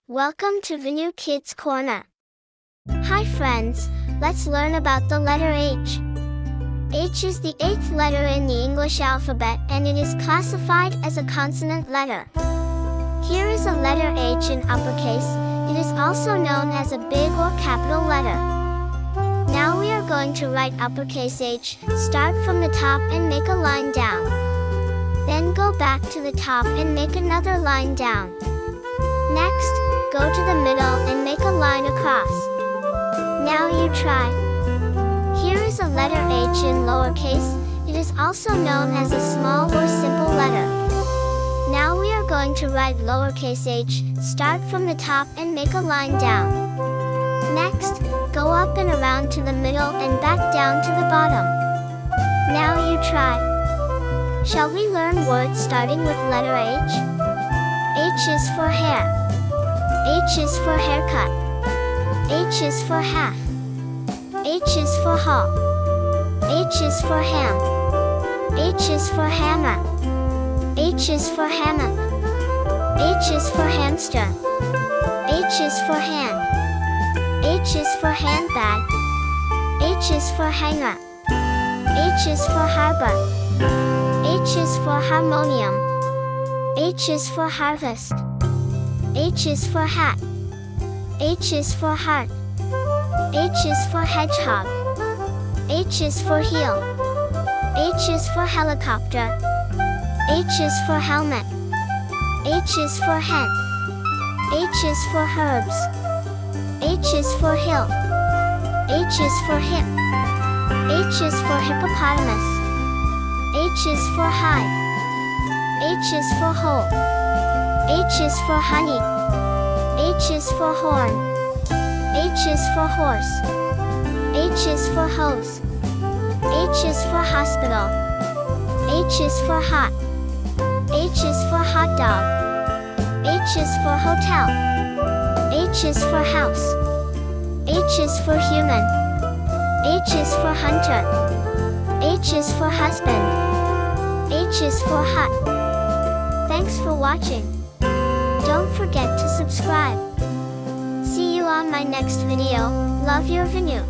Welcome to Venu Kids Corner. Hi friends, let's learn about the letter H. H is the eighth letter in the English alphabet and it is classified as a consonant letter. Here is a letter H in uppercase. It is also known as a big or capital letter. Now we are going to write uppercase H. Start from the top and make a line down. Then go back to the top and make another line down. Next, go to the middle and make a line across. Now you try. Here is a letter H in lowercase. It is also known as a small or simple letter. Now we are going to write lowercase h. Start from the top and make a line down. Next, go up and around to the middle and back down to the bottom. Now you try. Shall we learn words starting with letter H? H is for hair. H is for haircut. H is for half. H is for hall. H is for ham. H is for hammer. H is for hammock. H is for hamster. H is for hand. H is for handbag. H is for hanger. H is for harbor. H is for harmonium. H is for harvest. H is for hat. H is for heart. H is for hedgehog. H is for heel. H is for helicopter. H is for helmet. H is for hen. H is for herbs. H is for hill. H is for hip. H is for hippopotamus. H is for hive. H is for hole. H is for honey. H is for horn. H is for horse. H is for hose. H is for hospital. H is for hot. H is for hot dog. H is for hotel. H is for house. H is for human. H is for hunter. H is for husband. H is for hut. Thanks for watching. Don't forget to subscribe. See you on my next video. Love your Venu.